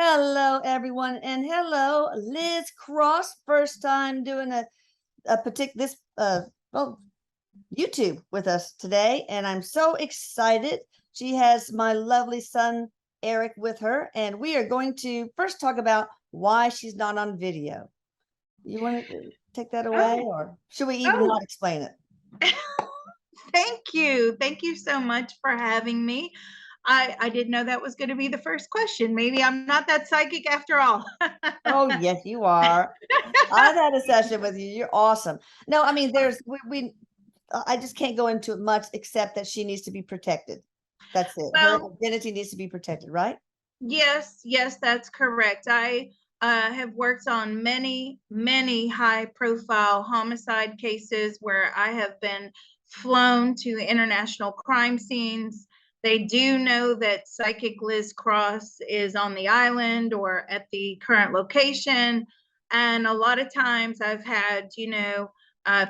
Hello, everyone, and hello, Liz Cross. First time doing a particular YouTube with us today, and I'm so excited. She has my lovely son Erik with her, and we are going to first talk about why she's not on video. You want to take that away, or should we even not explain it? Thank you. Thank you so much for having me. I didn't know that was going to be the first question. Maybe I'm not that psychic after all. Oh, yes, you are. I've had a session with you. You're awesome. No, I mean, I just can't go into it much except that she needs to be protected. That's it. Her identity needs to be protected, right? Yes, that's correct. I have worked on many, many high-profile homicide cases where I have been flown to international crime scenes. They do know that Psychic Liz Cross is on the island or at the current location. And a lot of times I've had,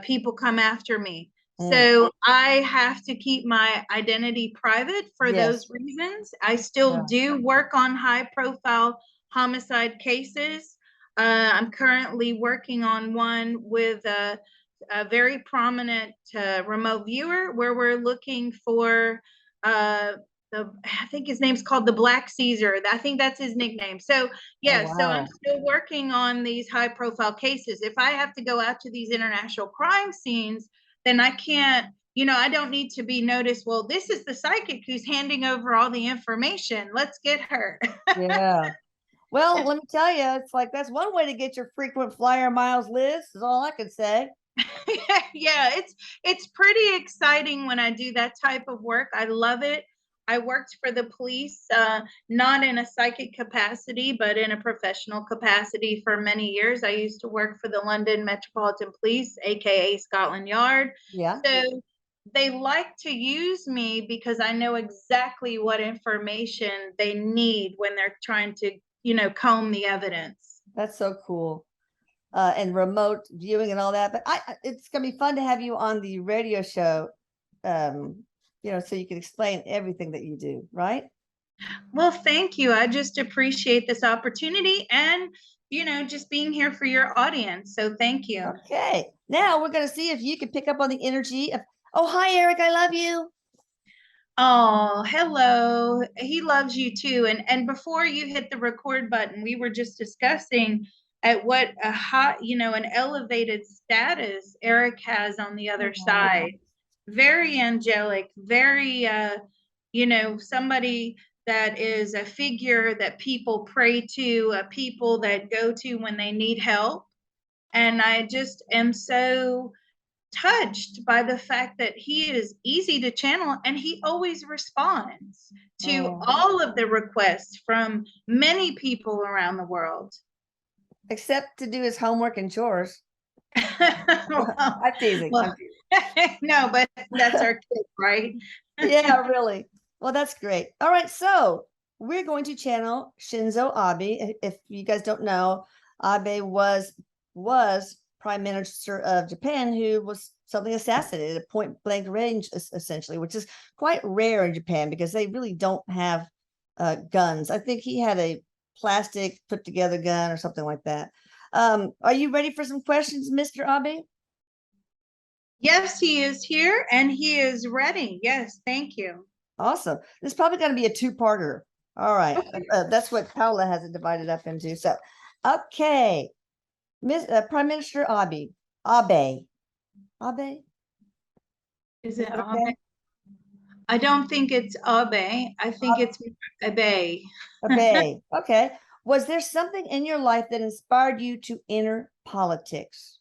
people come after me. So I have to keep my identity private for those reasons. I still do work on high-profile homicide cases. I'm currently working on one with a very prominent remote viewer where we're looking for I think his name's called the Black Caesar. I think that's his nickname. So so I'm still working on these high profile cases. If I have to go out to these international crime scenes, then I can't, I don't need to be noticed. Well, this is the psychic who's handing over all the information. Let's get her. Yeah. Well, let me tell you, it's like that's one way to get your frequent flyer miles, Liz, is all I can say. Yeah, it's pretty exciting when I do that type of work. I love it. I worked for the police, not in a psychic capacity, but in a professional capacity for many years. I used to work for the London Metropolitan Police, aka Scotland Yard. Yeah. So they like to use me because I know exactly what information they need when they're trying to, comb the evidence. That's so cool. And remote viewing and all that. But it's gonna be fun to have you on the radio show, so you can explain everything that you do, right? Well, thank you. I just appreciate this opportunity and, just being here for your audience. So thank you. Okay. Now we're gonna see if you can pick up on the energy of, oh, hi, Erik, I love you. Oh, hello. He loves you too. And before you hit the record button, we were just discussing at what a hot, an elevated status Erik has on the other side. Very angelic, very somebody that is a figure that people pray to, people that go to when they need help. And I just am so touched by the fact that he is easy to channel and he always responds to all of the requests from many people around the world. Except to do his homework and chores. Well, I'm teasing. Well, no, but that's our kid, right? Yeah, really. Well, that's great. All right, so we're going to channel Shinzo Abe. If you guys don't know, Abe was Prime Minister of Japan, who was suddenly assassinated at point blank range, essentially, which is quite rare in Japan because they really don't have guns. I think he had a plastic put together gun or something like that. Are you ready for some questions, Mr. Abe? Yes, he is here and he is ready. Yes, thank you. Awesome. This is probably going to be a two-parter. All right. Okay. That's what Paula has it divided up into. So, okay. Prime Minister Abe. Abe. Is it Abe? I don't think it's Abe. I think it's Abe. Abe. Okay. Was there something in your life that inspired you to enter politics?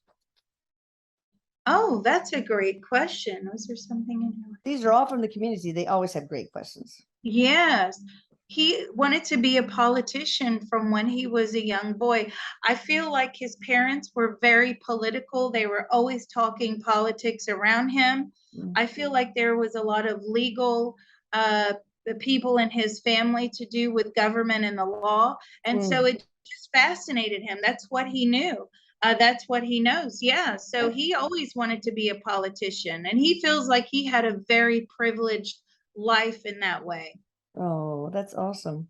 Oh, that's a great question. Was there something in your life? These are all from the community. They always have great questions. Yes. He wanted to be a politician from when he was a young boy. I feel like his parents were very political. They were always talking politics around him. I feel like there was a lot of legal the people in his family to do with government and the law. And so it just fascinated him. That's what he knew. That's what he knows. Yeah. So he always wanted to be a politician. And he feels like he had a very privileged life in that way. Oh, that's awesome.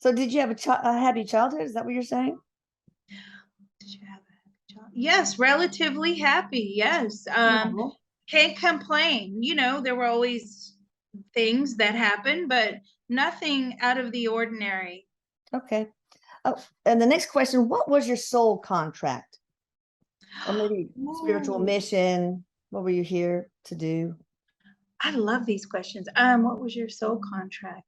So did you have a happy childhood? Is that what you're saying? Did you have a happy child? Yes, relatively happy. Yes. No. Can't complain. You know, there were always things that happened, but nothing out of the ordinary. Okay. Oh, and the next question, what was your soul contract? Or maybe spiritual Ooh, mission? What were you here to do? I love these questions. What was your soul contract?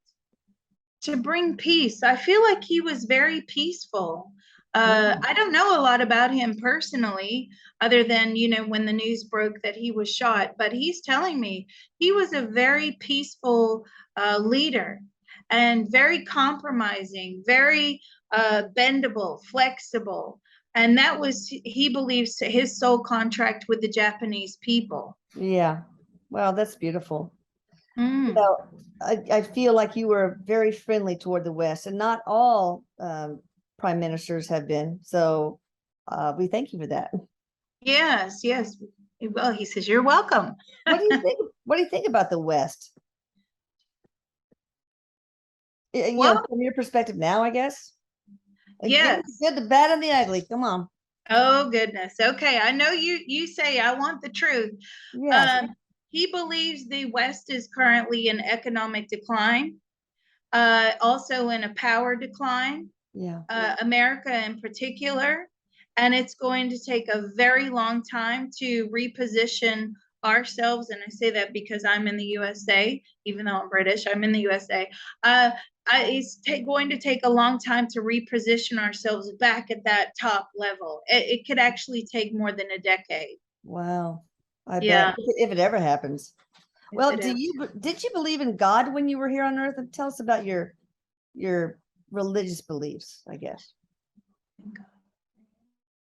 To bring peace. I feel like he was very peaceful. Mm, I don't know a lot about him personally, other than, you know, when the news broke that he was shot, but he's telling me he was a very peaceful leader and very compromising, very bendable, flexible. And that was, he believes, his soul contract with the Japanese people. yeah. Well, that's beautiful. You Mm. know, I feel like you were very friendly toward the West, and not all prime ministers have been. So we thank you for that. Yes, yes. Well, he says, you're welcome. What do you think? What do you think about the West? You know, Well, from your perspective now, I guess. Give me the yes. good, the bad, and the ugly. Come on. Oh goodness. Okay, I know you say I want the truth. Yes. Um, he believes the West is currently in economic decline, also in a power decline, Yeah. America in particular, and it's going to take a very long time to reposition ourselves. And I say that because I'm in the USA, even though I'm British, I'm in the USA. It's going to take a long time to reposition ourselves back at that top level. It could actually take more than a decade. Wow. I bet Yeah, if it ever happens. if Well, it ever. did you believe in God when you were here on Earth? And tell us about your religious beliefs, I guess.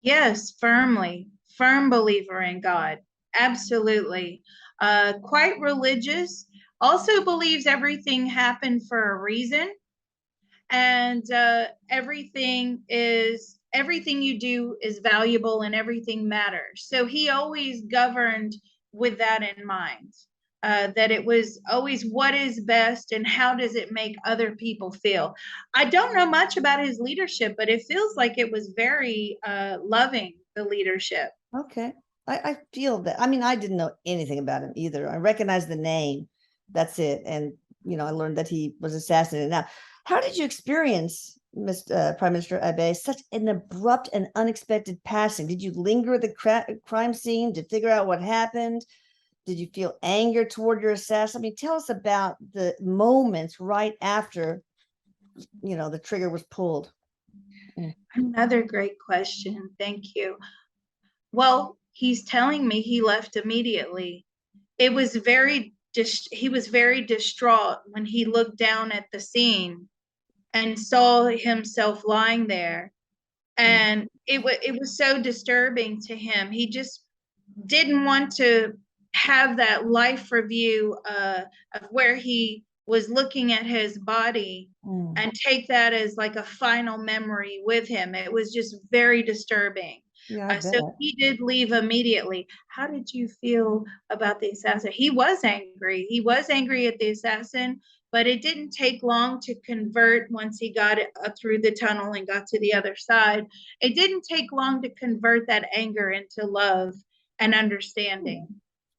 Yes, firmly, firm believer in God. Absolutely. Quite religious. Also believes everything happened for a reason, and everything you do is valuable and everything matters. So he always governed with that in mind. That it was always what is best and how does it make other people feel. I don't know much about his leadership, but it feels like it was very loving, the leadership. Okay. I feel that. I mean, I didn't know anything about him either. I recognized the name. That's it. And, I learned that he was assassinated. Now, how did you experience, Mr. Prime Minister Abe, such an abrupt and unexpected passing? Did you linger at the crime scene to figure out what happened? Did you feel anger toward your assassin? I mean, tell us about the moments right after, the trigger was pulled. Mm. Another great question. Thank you. Well, he's telling me he left immediately. It was he was very distraught when he looked down at the scene and saw himself lying there, and it was so disturbing to him. He just didn't want to have that life review of where he was looking at his body Mm. and take that as like a final memory with him. It was just very disturbing. Yeah, I bet. So he did leave immediately. How did you feel about the assassin? He was angry. He was angry at the assassin, but it didn't take long to convert once he got it up through the tunnel and got to the other side. It didn't take long to convert that anger into love and understanding.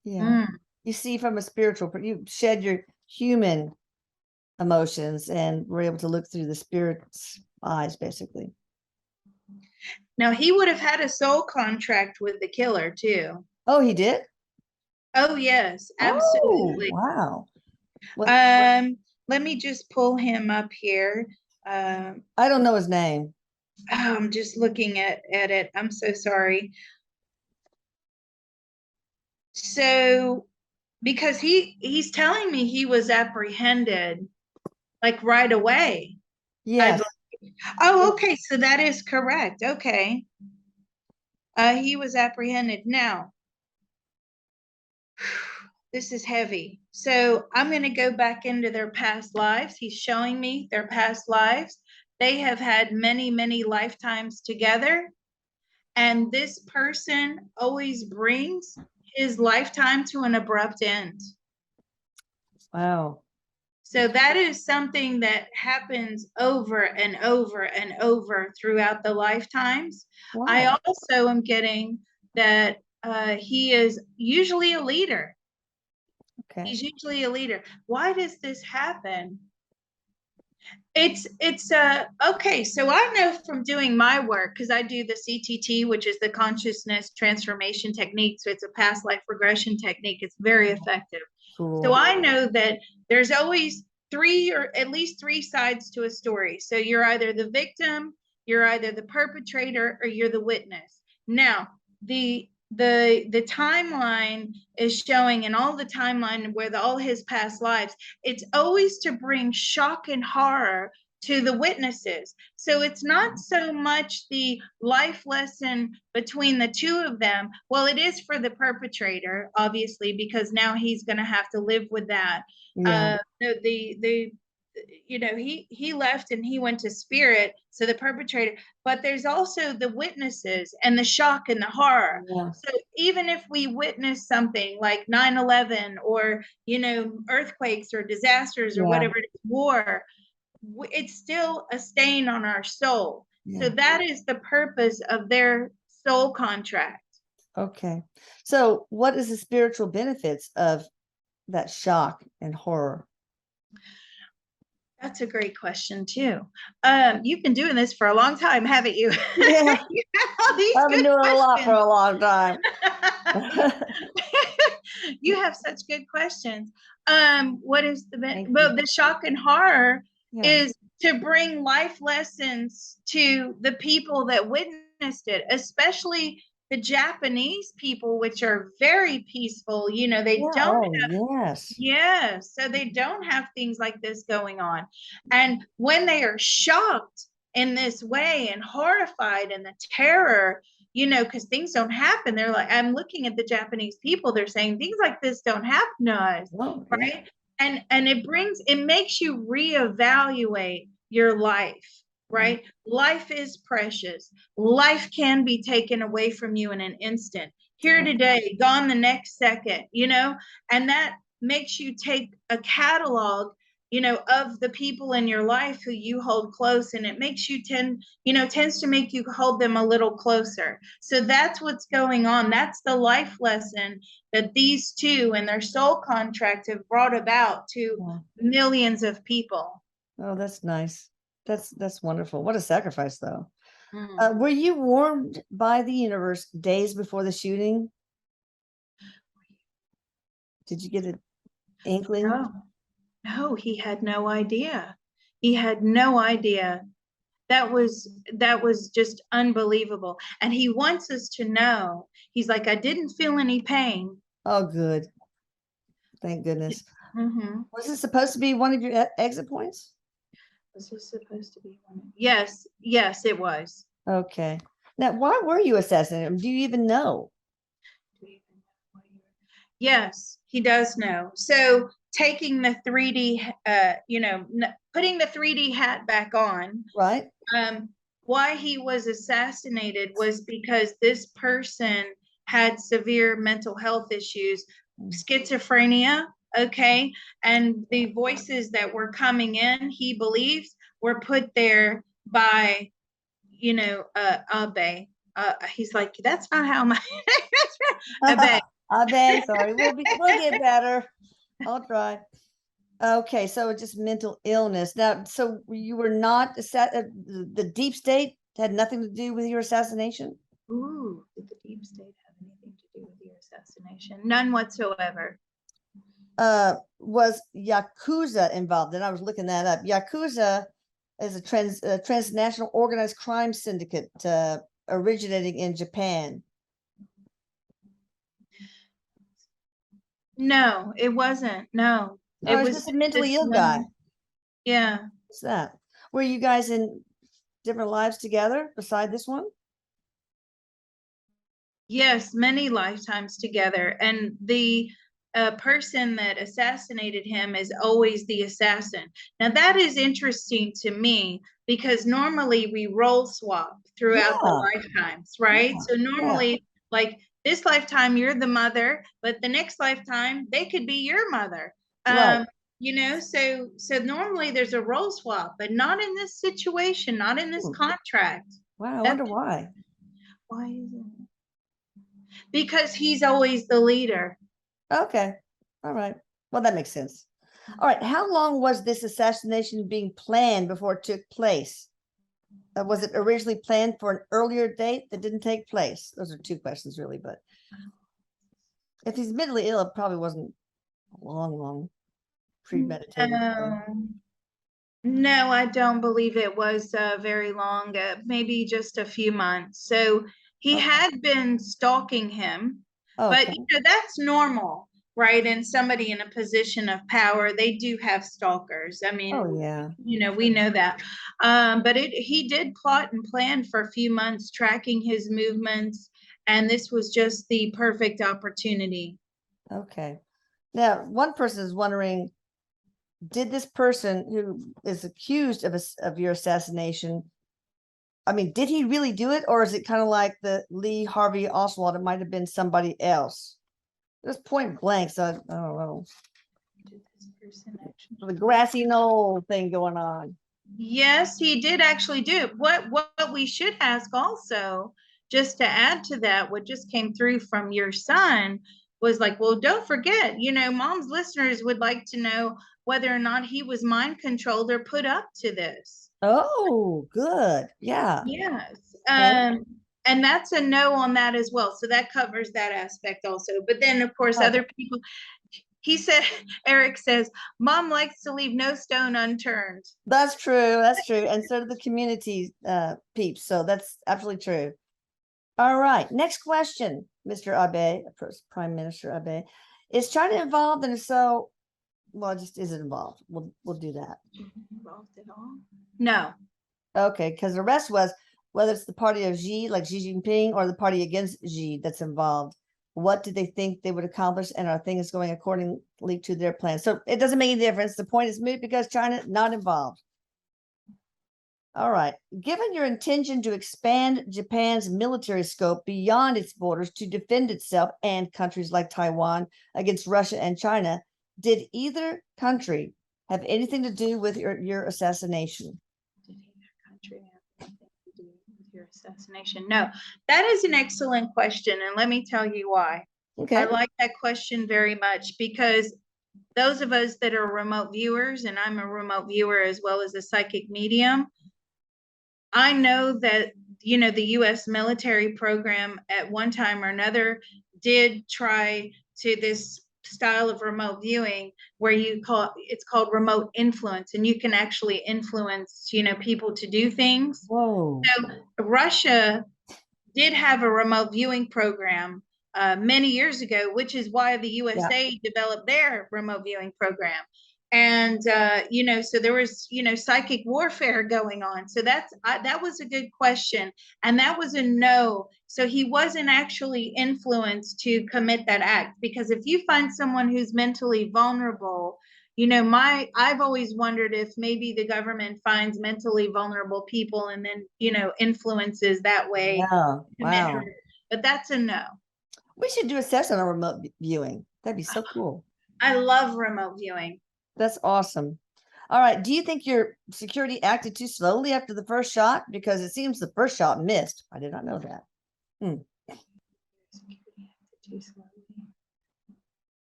Yeah. Mm. You see from a spiritual, you shed your human emotions and were able to look through the spirit's eyes, basically. Now he would have had a soul contract with the killer too. Oh, he did? Oh yes, Oh, absolutely. wow. What? Let me just pull him up here. Um, I don't know his name. I'm just looking at it. I'm so sorry. So because he's telling me he was apprehended like right away. I Yes. Oh, okay, so that is correct. Okay. He was apprehended. Now, this is heavy. So I'm going to go back into their past lives. He's showing me their past lives. They have had many, many lifetimes together. And this person always brings his lifetime to an abrupt end. Wow. So that is something that happens over and over and over throughout the lifetimes. I Wow. also am getting that he is usually a leader. Okay. He's usually a leader. Why does this happen? It's okay, so I know from doing my work, because I do the CTT, which is the consciousness transformation technique. So it's a past life regression technique. It's very effective. So Cool. I know that there's always three, or at least three sides to a story. So you're either the victim, you're either the perpetrator, or you're the witness. Now, the timeline is showing, in all the timeline with all his past lives, it's always to bring shock and horror to the witnesses. So it's not so much the life lesson between the two of them. Well, it is for the perpetrator, obviously, because now he's going to have to live with that. Yeah. The he left and he went to spirit, so the perpetrator, but there's also the witnesses and the shock and the horror. Yeah. So even if we witness something like 9/11, or earthquakes or disasters or Yeah. whatever, war, it's still a stain on our soul. So Yeah. that is the purpose of their soul contract. Okay. So what is the spiritual benefits of that shock and horror? That's a great question too. You've been doing this for a long time, haven't you? Yeah. You have all these I've been good doing it a lot for questions. a long time. You have such good questions. What is Thank well, you. the shock and horror Yeah. is to bring life lessons to the people that witnessed it, especially the Japanese people, which are very peaceful. They Yeah. don't Oh, yes. Yeah, so they don't have things like this going on. And when they are shocked in this way and horrified, and the terror, because things don't happen, they're like, I'm looking at the Japanese people, they're saying things like this don't happen to us, Oh, yeah. right? And it makes you reevaluate your life, right? Life is precious. Life can be taken away from you in an instant. Here today, gone the next second, and that makes you take a catalog of the people in your life who you hold close, and it makes you tends to make you hold them a little closer. So that's what's going on. That's the life lesson that these two and their soul contract have brought about to Yeah. millions of people. Oh, that's nice. That's wonderful. What a sacrifice, though. Mm. Were you warned by the universe days before the shooting? Did you get an inkling? No, he had no idea. He had no idea. That was just unbelievable. And he wants us to know. He's like, I didn't feel any pain. Oh, good. Thank goodness. Mm-hmm. Was it supposed to be one of your exit points? Was this supposed to be one? Yes, it was. Okay. Now, why were you assassinated? Do you even know? Yes, he does know. So taking the 3D, putting the 3D hat back on, Right? why he was assassinated was because this person had severe mental health issues, schizophrenia, okay? And the voices that were coming in, he believes, were put there by, Abe. He's like, that's not how my Abe. I bet. Sorry. We'll get better. I'll try. Okay, so just mental illness. Now, so you were not the deep state had nothing to do with your assassination? Ooh, did the deep state have anything to do with your assassination? None whatsoever. Was Yakuza involved? And I was looking that up. Yakuza is a transnational organized crime syndicate originating in Japan. No, it wasn't. No, Oh, it it's was just a mentally this ill guy. one. Yeah. What's that? Were you guys in different lives together beside this one? Yes, many lifetimes together. And the person that assassinated him is always the assassin. Now, that is interesting to me because normally we role swap throughout the Yeah, lifetimes, right? yeah, So yeah. normally, like this lifetime, you're the mother, but the next lifetime, they could be your mother. Right. You know, so normally there's a role swap, but not in this situation, not in this contract. Wow, I That's wonder why. why is it? Because he's always the leader. Okay. All right. Well, that makes sense. All right. How long was this assassination being planned before it took place? Was it originally planned for an earlier date that didn't take place? Those are two questions, really. But if he's mentally ill, it probably wasn't a long premeditated thing. No, I don't believe it was very long, maybe just a few months. So he Okay. had been stalking him, but Okay. you know, that's normal, right? And somebody in a position of power, they do have stalkers. I mean, Oh, yeah. you know, we know that. But he did plot and plan for a few months, tracking his movements, and this was just the perfect opportunity. Okay. Now, one person is wondering, did this person who is accused of your assassination, I mean, did he really do it, or is it kind of like the Lee Harvey Oswald? It might have been somebody else. Just point blank, so I don't know. The grassy knoll thing going on. Yes, he did actually do it. What we should ask also, just to add to that, what just came through from your son was like, well, don't forget, you know, mom's listeners would like to know whether or not he was mind controlled or put up to this. Oh, good. Yeah. Yes. Okay. And that's a no on that as well. So that covers that aspect also. But then, of course, Okay. other people, he said, Erik says, mom likes to leave no stone unturned. That's true. That's true. And so do the community peeps. So that's absolutely true. All right. Next question, Mr. Abe, Prime Minister Abe. Is China involved? And if so, well, just is it involved? We'll do that. Involved at all? No. Okay, because the rest was whether it's the party of Xi, like Xi Jinping, or the party against Xi that's involved. What do they think they would accomplish? And are things going accordingly to their plan? So it doesn't make any difference. The point is moot because China not involved. All right. Given your intention to expand Japan's military scope beyond its borders to defend itself and countries like Taiwan against Russia and China, did either country have anything to do with your assassination? Did either country have anything to do with your assassination? No, that is an excellent question. And let me tell you why. Okay. I like that question very much because those of us that are remote viewers, and I'm a remote viewer as well as a psychic medium, I know that, you know, the US military program at one time or another did try to this style of remote viewing where it's called remote influence, and you can actually influence, you know, people to do things. Whoa. So Russia did have a remote viewing program many years ago, which is why the USA developed their remote viewing program. And you know, so there was, you know, psychic warfare going on. So that was a good question, and that was a no. So he wasn't actually influenced to commit that act, because if you find someone who's mentally vulnerable, you know, I've always wondered if maybe the government finds mentally vulnerable people and then, you know, influences that way. Yeah. Wow. But that's a no. We should do a session on remote viewing. That'd be so cool. I love remote viewing. That's awesome. All right. Do you think your security acted too slowly after the first shot? Because it seems the first shot missed. I did not know that.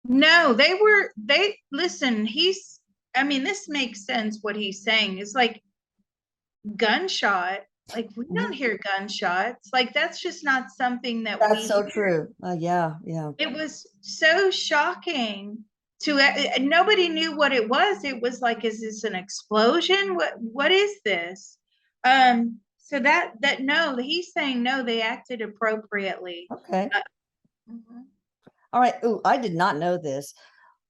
No, listen, I mean, this makes sense what he's saying. It's like gunshot. Like, we don't hear gunshots. Like, that's just not something that That's so hear. true. Yeah. It was so shocking to nobody knew what it was. It was like, is this an explosion? What is this? So that no, he's saying no, they acted appropriately. Okay. All right. Oh, I did not know this.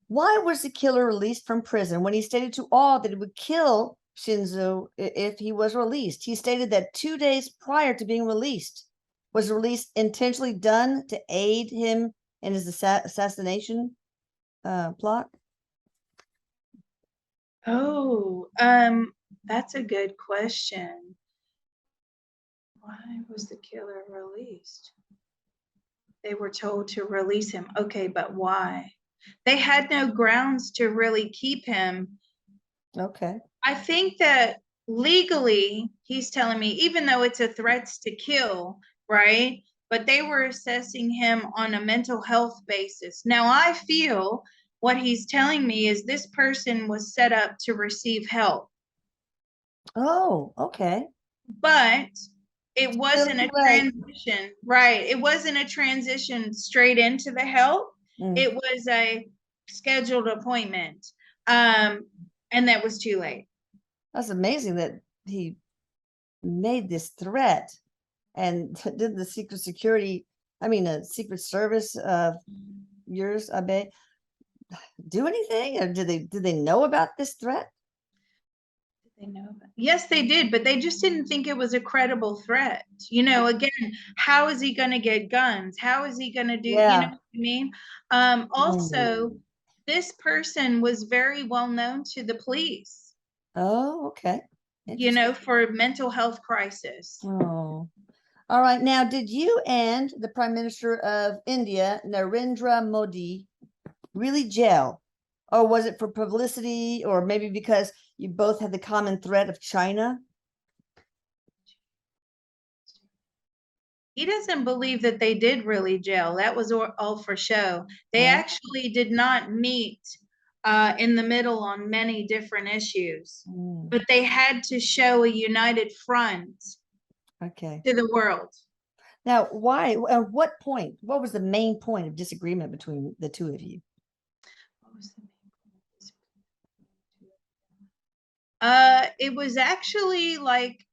Why was the killer released from prison when he stated to all that he would kill Shinzo if he was released? He stated that 2 days prior to being released. Was the release intentionally done to aid him in his assassination plot? Oh, that's a good question. Why was the killer released? They were told to release him. Okay, but why? They had no grounds to really keep him. Okay. I think that legally, he's telling me, even though it's a threats to kill, right? But they were assessing him on a mental health basis. Now, I feel what he's telling me is this person was set up to receive help, Oh, okay. but it Still wasn't too a late. transition, right? It wasn't a transition straight into the help. Mm, It was a scheduled appointment. Um, and that was too late. that's amazing that he made this threat. And did the Secret Service of yours, I bet, do anything? Or did they know about this threat? They know about. Yes, they did, but they just didn't think it was a credible threat. Again, how is he going to get guns? How is he going to do, Yeah. what I mean? Mm. Also, this person was very well known to the police, Oh, okay. Interesting. for mental health crisis. Oh. All right. Now, did you and the Prime Minister of India, Narendra Modi, really gel? Or was it for publicity, or maybe because you both had the common threat of China? He doesn't believe that they did really jail. That was all for show. They Oh, actually did not meet in the middle on many different issues, mm, but they had to show a united front okay. to the world. Now, why? At what point? What was the main point of disagreement between the two of you? It was actually like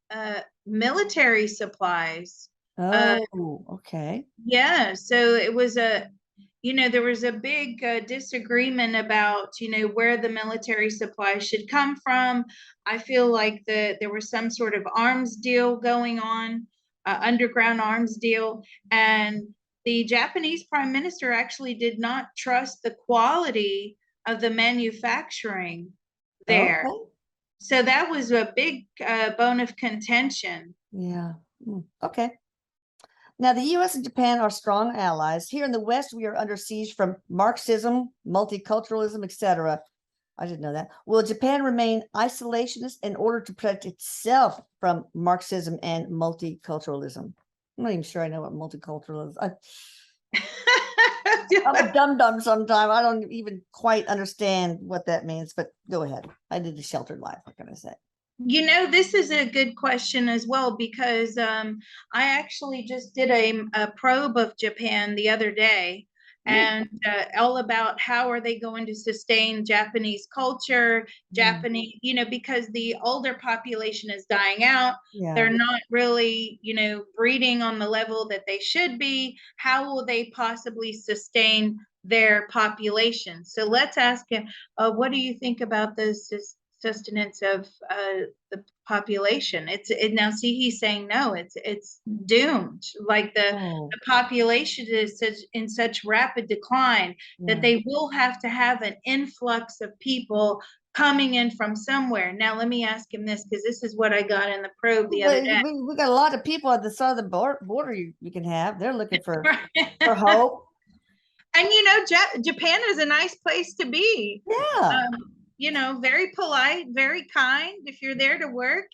military supplies. Uh, Oh, okay. yeah, so it was there was a big disagreement about, where the military supplies should come from. I feel like there was some sort of arms deal going on, underground arms deal, and the Japanese prime minister actually did not trust the quality of the manufacturing there. Okay. So that was a big bone of contention. Yeah. Okay. Now, the US and Japan are strong allies. Here in the West, we are under siege from Marxism, multiculturalism, etc. I didn't know that. Will Japan remain isolationist in order to protect itself from Marxism and multiculturalism? I'm not even sure I know what multiculturalism is. I'm a dum dum sometimes. I don't even quite understand what that means, but go ahead. I did a sheltered life. What can I say? This is a good question as well, because I actually just did a probe of Japan the other day, Ooh, and all about how are they going to sustain Japanese culture, mm, Japanese, because the older population is dying out. yeah. They're not really, breeding on the level that they should be. How will they possibly sustain their population? So let's ask him, what do you think about this sustenance of the population? Now see, he's saying no, it's doomed. Like Oh, the population is in such rapid decline that yeah. they will have to have an influx of people coming in from somewhere. Now let me ask him this, because this is what I got in the probe the other But day. we got a lot of people at the side of the border you can have. They're looking for hope. And Japan is a nice place to be. Yeah. Very polite, very kind if you're there to work.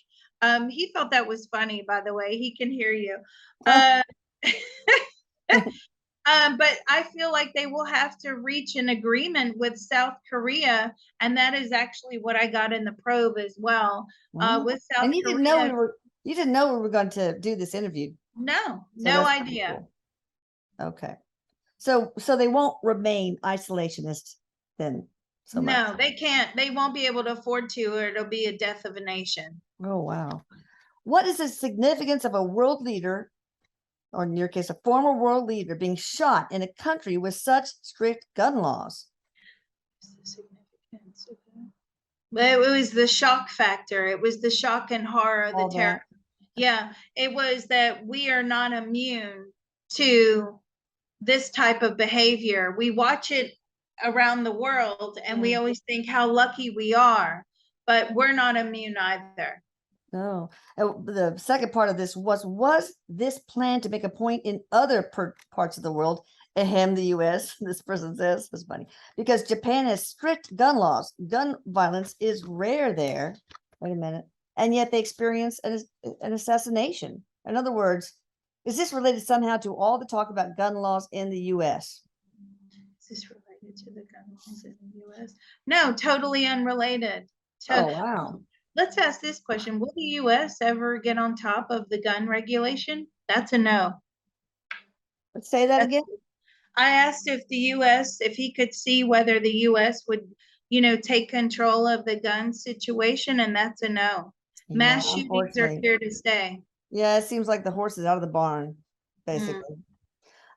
He felt that was funny, by the way. He can hear you. Uh, but I feel like they will have to reach an agreement with South Korea, and that is actually what I got in the probe as well. With South And Korea, you didn't know we were going to do this interview. no, So no that's pretty idea. cool. Okay. So they won't remain isolationist then so much. No, they can't. They won't be able to afford to, or it'll be a death of a nation. Oh wow. What is the significance of a world leader, or in your case, a former world leader, being shot in a country with such strict gun laws? But it was the shock factor. It was the shock and horror, the All terror. that. Yeah, it was that we are not immune to this type of behavior. We watch it around the world, and we always think how lucky we are, but we're not immune either. No. The second part of this was this planned to make a point in other parts of the world? Ahem, the US, this person says, that's funny. Because Japan has strict gun laws. Gun violence is rare there. Wait a minute. And yet they experience an assassination. In other words, is this related somehow to all the talk about gun laws in the US? Is this related to the gun laws in the US? No, totally unrelated. Oh, wow. Let's ask this question. Will the US ever get on top of the gun regulation? That's a no. Let's say that again. I asked if the US, if he could see whether the US would, take control of the gun situation, and that's a no. Yeah, Mass shootings are unfortunately. here to stay. Yeah, it seems like the horse is out of the barn, Mm. basically.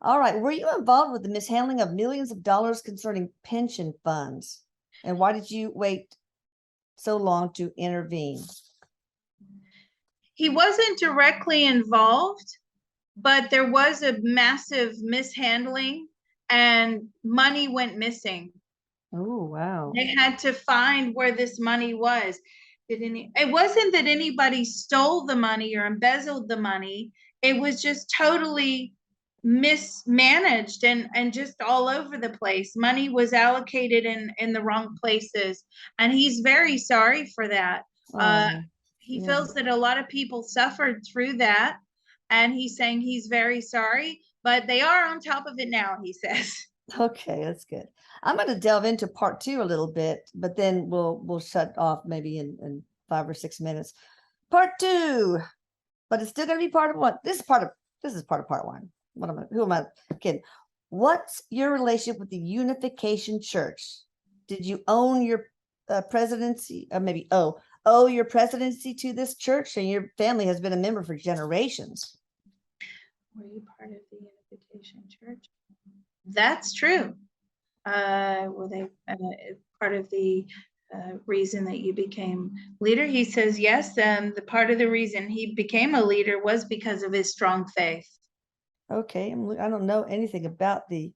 All right. Were you involved with the mishandling of millions of dollars concerning pension funds? And why did you wait so long to intervene? He wasn't directly involved, but there was a massive mishandling and money went missing. Oh, wow. They had to find where this money was. It wasn't that anybody stole the money or embezzled the money. It was just totally mismanaged and just all over the place. Money was allocated in the wrong places. And he's very sorry for that. Oh, He yeah. feels that a lot of people suffered through that. And he's saying he's very sorry, but they are on top of it now, he says. Okay, that's good. I'm going to delve into part 2 a little bit, but then we'll shut off maybe in 5 or 6 minutes. Part 2, but it's still going to be part of one. This is part of part 1. Who am I kidding? What's your relationship with the Unification Church? Did you own your presidency, or maybe owe your presidency to this church, and your family has been a member for generations? Were you part of the Unification Church? That's true. Were they part of the reason that you became leader? He says yes, and the part of the reason he became a leader was because of his strong faith. Okay, I don't know anything about the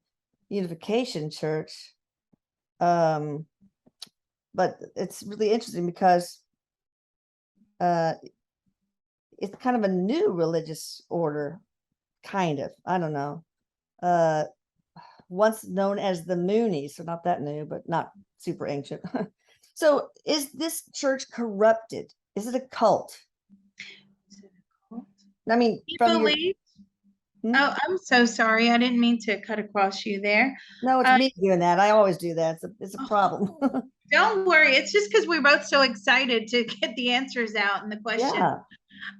Unification Church, but it's really interesting because it's kind of a new religious order, kind of. I don't know. Once known as the Moonies, so not that new, but not super ancient. So is this church corrupted? Is it a cult? Is it a cult? I mean, He from your believes. Oh, I'm so sorry. I didn't mean to cut across you there. no, it's me doing that. I always do that. It's a problem. Don't worry. It's just because we're both so excited to get the answers out and the question.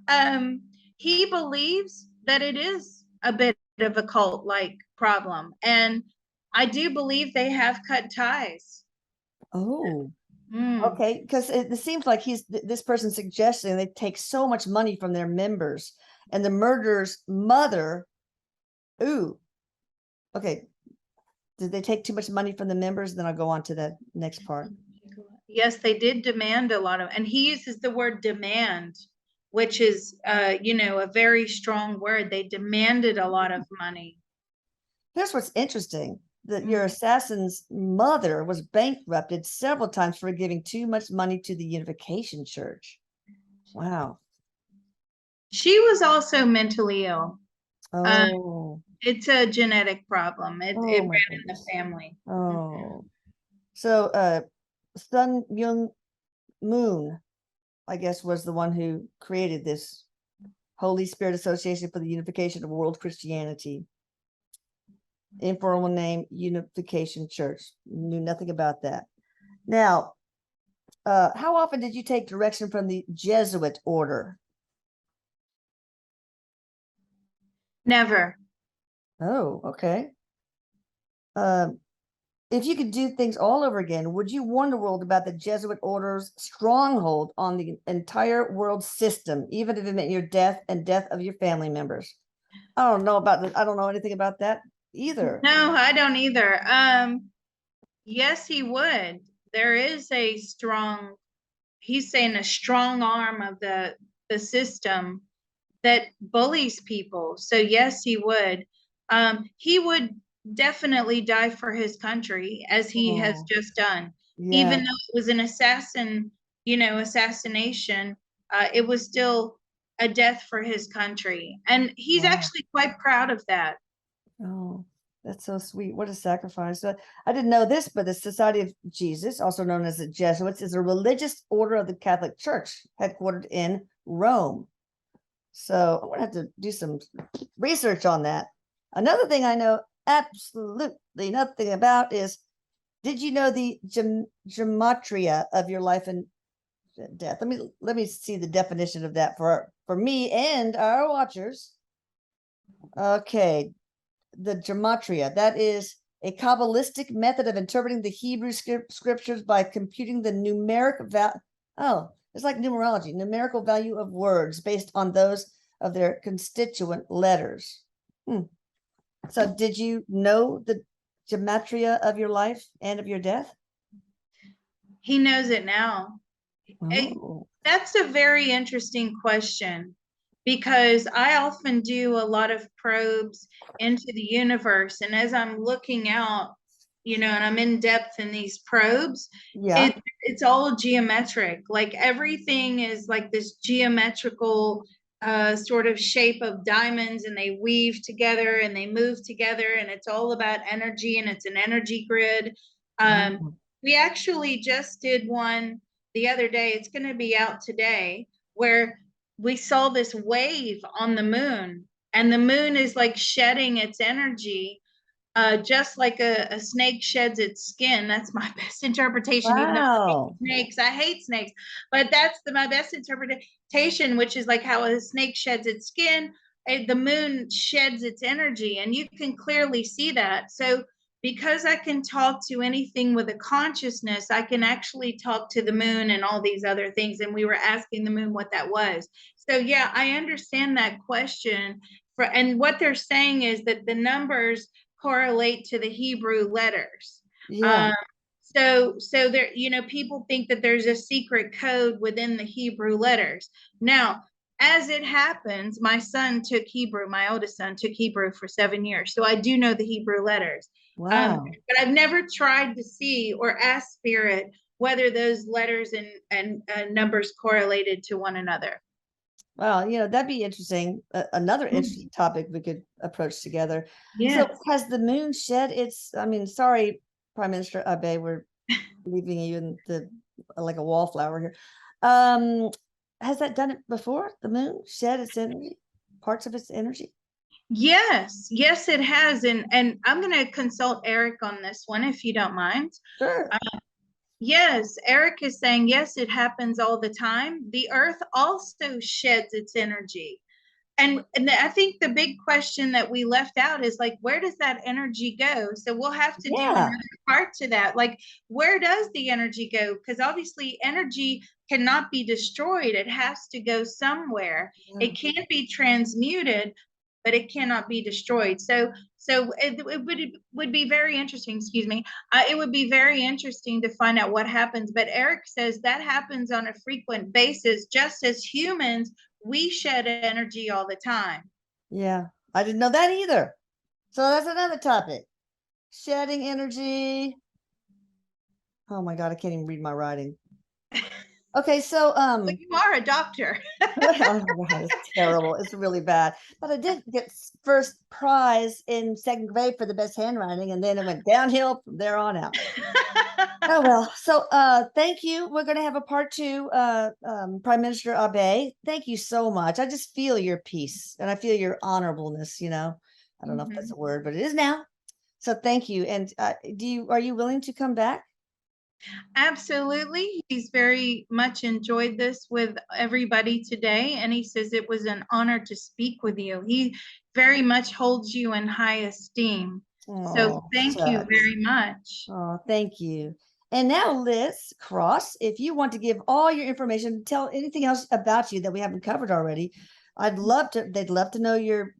Yeah. He believes that it is a bit of a cult-like problem. And I do believe they have cut ties. Oh, okay. Because it seems like this person suggesting they take so much money from their members, and the murderer's mother. Ooh, okay. Did they take too much money from the members? Then I'll go on to the next part. Yes, they did demand a lot of, and he uses the word demand, which is, a very strong word. They demanded a lot of money. Here's what's interesting, that your assassin's mother was bankrupted several times for giving too much money to the Unification Church. Wow. She was also mentally ill. Oh. It's a genetic problem. It Oh, ran my in the goodness. family. Oh. So Sun Myung Moon, I guess, was the one who created this Holy Spirit Association for the Unification of World Christianity. Informal name, Unification Church. Knew nothing about that. Now, how often did you take direction from the Jesuit order? Never. Oh, okay. If you could do things all over again, would you warn the world about the Jesuit order's stronghold on the entire world system, even if it meant your death and death of your family members? I don't know about I don't know anything about that either. No, I don't either. Yes, he would. There is he's saying a strong arm of the system that bullies people. So yes, he would. He would definitely die for his country, as he has just done. Yeah. Even though it was an assassination, it was still a death for his country. And he's Wow. actually quite proud of that. Oh, that's so sweet. What a sacrifice. So I didn't know this, but the Society of Jesus, also known as the Jesuits, is a religious order of the Catholic Church headquartered in Rome. So I'm going to have to do some research on that. Another thing I know absolutely nothing about is, did you know the gematria of your life and death? Let me see the definition of that for me and our watchers. Okay, the gematria, that is a Kabbalistic method of interpreting the Hebrew scriptures by computing the numeric value. Oh, it's like numerology, numerical value of words based on those of their constituent letters. So did you know the gematria of your life and of your death? He knows it now. Oh, That's a very interesting question, because I often do a lot of probes into the universe. And as I'm looking out, and I'm in depth in these probes, yeah. it's all geometric. Like everything is like this geometrical sort of shape of diamonds, and they weave together and they move together, and it's all about energy, and it's an energy grid. Wow. We actually just did one the other day. It's going to be out today, where we saw this wave on the moon, and the moon is like shedding its energy, just like a snake sheds its skin. That's my best interpretation, even though I hate Wow. snakes. I hate snakes, but that's my best interpretation, which is like how a snake sheds its skin. The moon sheds its energy, and you can clearly see that. So because I can talk to anything with a consciousness, I can actually talk to the moon and all these other things. And we were asking the moon what that was. So yeah, I understand that question. And what they're saying is that the numbers correlate to the Hebrew letters. Yeah. So there, people think that there's a secret code within the Hebrew letters. Now, as it happens, my son took Hebrew. My oldest son took Hebrew for 7 years, so I do know the Hebrew letters. Wow. But I've never tried to see or ask Spirit whether those letters and numbers correlated to one another. Well, that'd be interesting. Another interesting topic we could approach together. So Yes. has the moon shed its, sorry, Prime Minister Abe, we're leaving you in the like a wallflower here. Has that done it before? The moon shed its energy, parts of its energy? Yes, it has. And I'm going to consult Erik on this one, if you don't mind. Sure. Yes, Erik is saying, yes, it happens all the time. The earth also sheds its energy. And I think the big question that we left out is like, where does that energy go? So we'll have to do Yeah. another part to that. Like, where does the energy go? Because obviously energy cannot be destroyed. It has to go somewhere. Yeah. It can't be transmuted, but it cannot be destroyed. So it would be very interesting, excuse me. It would be very interesting to find out what happens. But Erik says that happens on a frequent basis, just as humans, we shed energy all the time. Yeah. I didn't know that either. So that's another topic. Shedding energy. Oh my God, I can't even read my writing. Okay, so But you are a doctor. oh God, it's terrible. It's really bad. But I did get first prize in second grade for the best handwriting, and then it went downhill from there on out. Oh well. So thank you. We're gonna have a part two, Prime Minister Abe. Thank you so much. I just feel your peace and I feel your honorableness, I don't know if that's a word, but it is now. So thank you. And are you willing to come back? Absolutely. He's very much enjoyed this with everybody today. And he says it was an honor to speak with you. He very much holds you in high esteem. So Oh, thank you shucks. very much. Oh, thank you. And now, Liz Cross, if you want to give all your information, tell anything else about you that we haven't covered already, they'd love to know your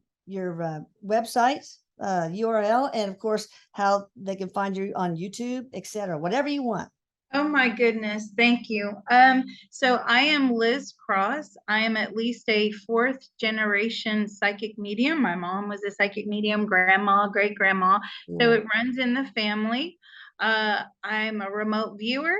website, URL, and of course, how they can find you on YouTube, etc. Whatever you want. Oh my goodness, thank you. So I am Liz Cross. I am at least a fourth generation psychic medium. My mom was a psychic medium, grandma, great grandma. So Yeah. it runs in the family. I'm a remote viewer.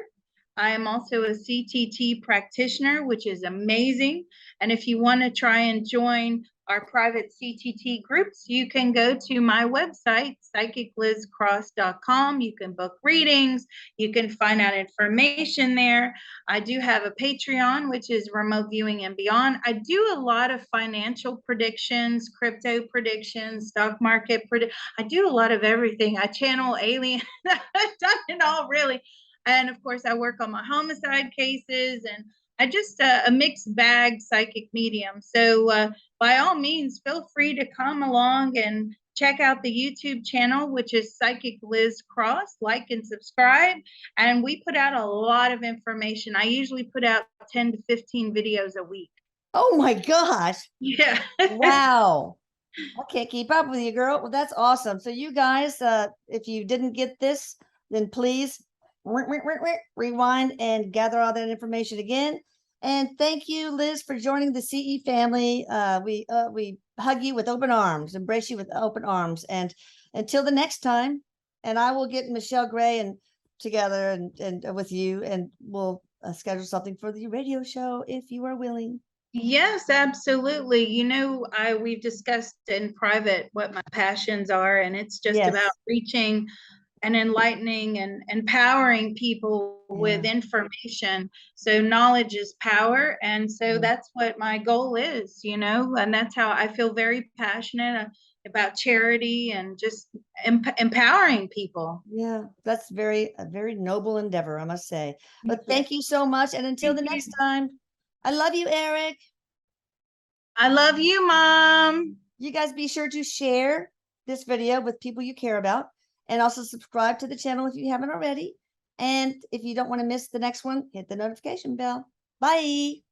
I am also a CTT practitioner, which is amazing. And if you want to try and join our private CTT groups, you can go to my website, psychiclizcross.com. You can book readings. You can find out information there. I do have a Patreon, which is Remote Viewing and Beyond. I do a lot of financial predictions, crypto predictions, stock market I do a lot of everything. I channel alien. I've done it all, really. And of course, I work on my homicide cases, and I just a mixed bag psychic medium. So by all means, feel free to come along and check out the YouTube channel, which is Psychic Liz Cross. Like and subscribe. And we put out a lot of information. I usually put out 10 to 15 videos a week. Oh my gosh. Yeah. Wow. I can't keep up with you, girl. Well, that's awesome. So you guys, if you didn't get this, then please rewind and gather all that information again. And thank you, Liz, for joining the CE family. We hug you with open arms, embrace you with open arms. And until the next time, and I will get Michelle Gray and together and with you, and we'll schedule something for the radio show if you are willing. Yes, absolutely. We've discussed in private what my passions are, and it's just about reaching and enlightening and empowering people with information. So knowledge is power. And so that's what my goal is, and that's how I feel very passionate about charity and just empowering people. Yeah, that's a very noble endeavor, I must say. But thank you so much. And until the next time, I love you, Erik. I love you, Mom. You guys be sure to share this video with people you care about, and also subscribe to the channel if you haven't already. And if you don't want to miss the next one, hit the notification bell. Bye.